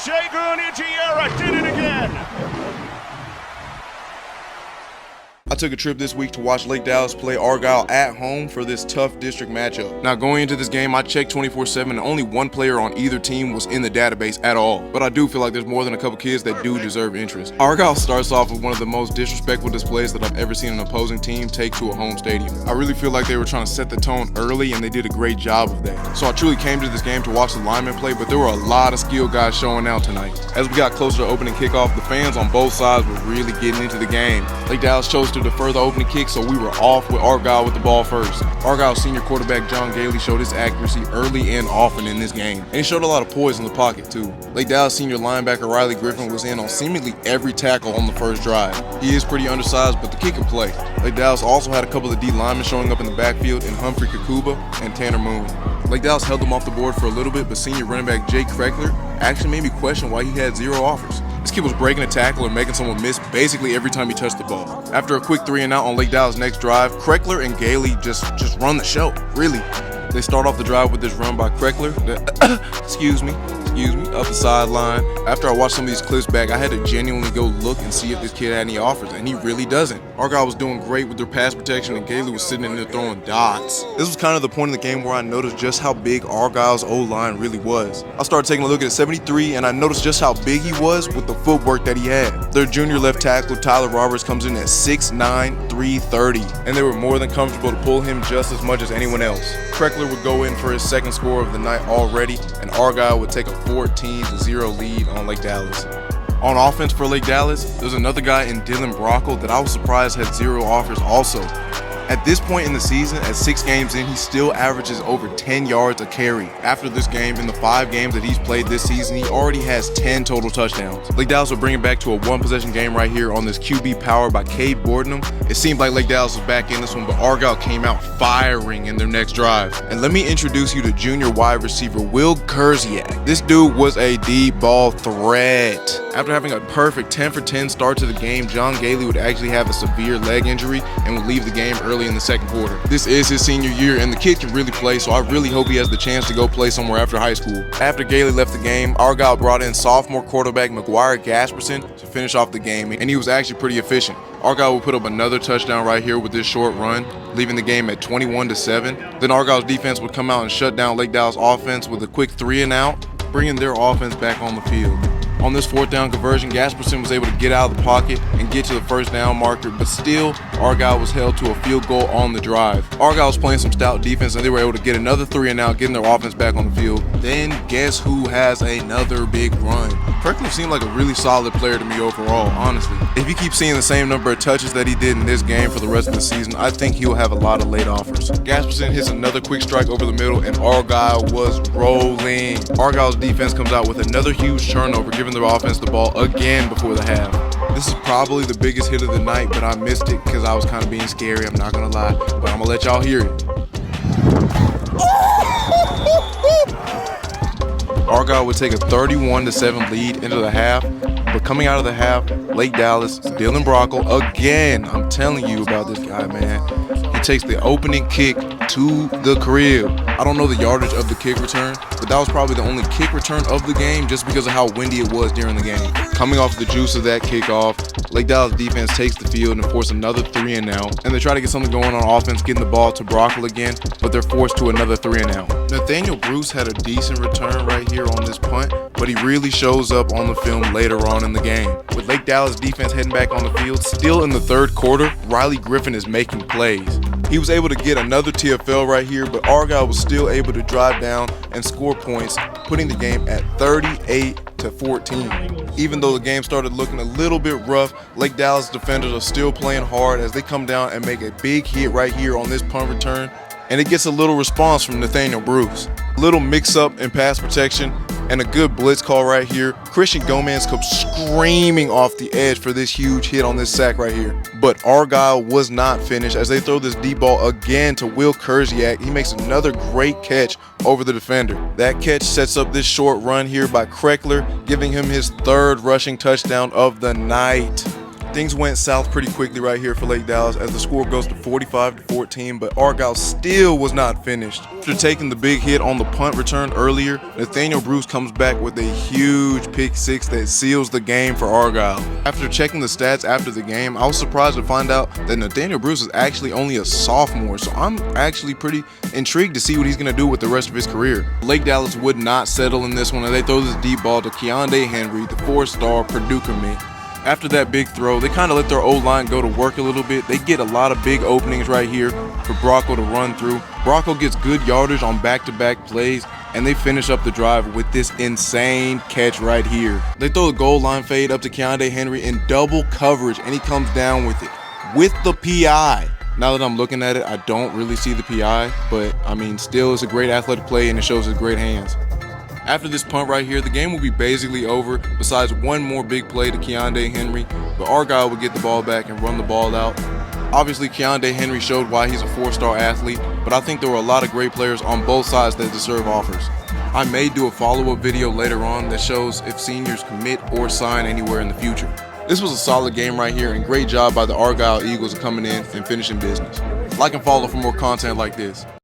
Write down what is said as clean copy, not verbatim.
Segun Ichiera did it again. I took a trip this week to watch Lake Dallas play Argyle at home for this tough district matchup. Now going into this game, I checked 24/7 and only one player on either team was in the database at all. But I do feel like there's more than a couple kids that do deserve interest. Argyle starts off with one of the most disrespectful displays that I've ever seen an opposing team take to a home stadium. I really feel like they were trying to set the tone early and they did a great job of that. So I truly came to this game to watch the linemen play, but there were a lot of skilled guys showing out tonight. As we got closer to opening kickoff, the fans on both sides were really getting into the game. Lake Dallas chose to defer the opening kick, so we were off with Argyle with the ball first. Argyle's senior quarterback John Gailey showed his accuracy early and often in this game, and he showed a lot of poise in the pocket too. Lake Dallas senior linebacker Riley Griffin was in on seemingly every tackle on the first drive. He is pretty undersized, but the kid can play. Lake Dallas also had a couple of D linemen showing up in the backfield in Humphrey Kakuba and Tanner Moon. Lake Dallas held them off the board for a little bit, but senior running back Jake Kreckler actually made me question why he had 0 offers. This kid was breaking a tackle and making someone miss basically every time he touched the ball. After a quick 3 and out on Lake Dallas' next drive, Kreckler and Gailey just run the show, really. They start off the drive with this run by Kreckler, excuse me, up the sideline. After I watched some of these clips back, I had to genuinely go look and see if this kid had any offers, and he really doesn't. Argyle was doing great with their pass protection, and Gailey was sitting in there throwing dots. This was kind of the point in the game where I noticed just how big Argyle's O-line really was. I started taking a look at 73, and I noticed just how big he was with the footwork that he had. Their junior left tackle, Tyler Roberts, comes in at 6'9", 330, and they were more than comfortable to pull him just as much as anyone else. Kreckler would go in for his second score of the night already, and Argyle would take a 14-0 lead on Lake Dallas. On offense for Lake Dallas, there's another guy in Dylan Brockle that I was surprised had 0 offers also. At this point in the season, at 6 games in, he still averages over 10 yards a carry. After this game, in the 5 games that he's played this season, he already has 10 total touchdowns. Lake Dallas will bring it back to a 1-possession game right here on this QB powered by Cade Bordenham. It seemed like Lake Dallas was back in this one, but Argyle came out firing in their next drive. And let me introduce you to junior wide receiver Will Kurziak. This dude was a deep ball threat. After having a perfect 10-for-10 start to the game, John Gailey would actually have a severe leg injury and would leave the game early in the second quarter. This is his senior year and the kid can really play, so I really hope he has the chance to go play somewhere after high school. After Gailey left the game, Argyle brought in sophomore quarterback McGuire Gasperson to finish off the game, and he was actually pretty efficient. Argyle would put up another touchdown right here with this short run, leaving the game at 21-7. Then Argyle's defense would come out and shut down Lake Dallas offense with a quick 3 and out, bringing their offense back on the field. On this 4th down conversion, Gasperson was able to get out of the pocket and get to the 1st down marker, but still, Argyle was held to a field goal on the drive. Argyle was playing some stout defense and they were able to get another 3 and out, getting their offense back on the field. Then, guess who has another big run? Kreckler seemed like a really solid player to me overall, honestly. If he keeps seeing the same number of touches that he did in this game for the rest of the season, I think he'll have a lot of late offers. Gasperson hits another quick strike over the middle and Argyle was rolling. Argyle's defense comes out with another huge turnover, giving their offense the ball again before the half. This is probably the biggest hit of the night, but I missed it because I was kind of being scary, I'm not gonna lie, but I'm gonna let y'all hear it. Argyle would take a 31-7 lead into the half, but coming out of the half, Lake Dallas, Dylan Brockle, again, I'm telling you about this guy, man. He takes the opening kick to the crib. I don't know the yardage of the kick return, but that was probably the only kick return of the game just because of how windy it was during the game. Coming off the juice of that kickoff, Lake Dallas defense takes the field and force another 3 and out, and they try to get something going on offense, getting the ball to Brockle again, but they're forced to another 3 and out. Nathaniel Bruce had a decent return right here on this punt, but he really shows up on the film later on in the game. With Lake Dallas defense heading back on the field, still in the 3rd quarter, Riley Griffin is making plays. He was able to get another TFL right here, but Argyle was still able to drive down and score points, putting the game at 38-14. Even though the game started looking a little bit rough, Lake Dallas defenders are still playing hard as they come down and make a big hit right here on this punt return, and it gets a little response from Nathaniel Bruce. A little mix-up in pass protection and a good blitz call right here. Christian Gomez comes screaming off the edge for this huge hit on this sack right here. But Argyle was not finished as they throw this deep ball again to Will Kurziak. He makes another great catch over the defender. That catch sets up this short run here by Kreckler, giving him his 3rd rushing touchdown of the night. Things went south pretty quickly right here for Lake Dallas as the score goes to 45-14, but Argyle still was not finished. After taking the big hit on the punt return earlier, Nathaniel Bruce comes back with a huge pick six that seals the game for Argyle. After checking the stats after the game, I was surprised to find out that Nathaniel Bruce is actually only a sophomore, so I'm actually pretty intrigued to see what he's going to do with the rest of his career. Lake Dallas would not settle in this one, and they throw this deep ball to Keondae Henry, the 4-star Purdue commit. After that big throw, they kind of let their O-line go to work a little bit. They get a lot of big openings right here for Brocco to run through. Brocco gets good yardage on back-to-back plays, and they finish up the drive with this insane catch right here. They throw the goal line fade up to Keondae Henry in double coverage, and he comes down with it, with the PI. Now that I'm looking at it, I don't really see the PI, but I mean, still it's a great athletic play, and it shows his great hands. After this punt right here, the game will be basically over besides one more big play to Keondae Henry, but Argyle would get the ball back and run the ball out. Obviously, Keondae Henry showed why he's a 4-star athlete, but I think there were a lot of great players on both sides that deserve offers. I may do a follow-up video later on that shows if seniors commit or sign anywhere in the future. This was a solid game right here, and great job by the Argyle Eagles coming in and finishing business. Like and follow for more content like this.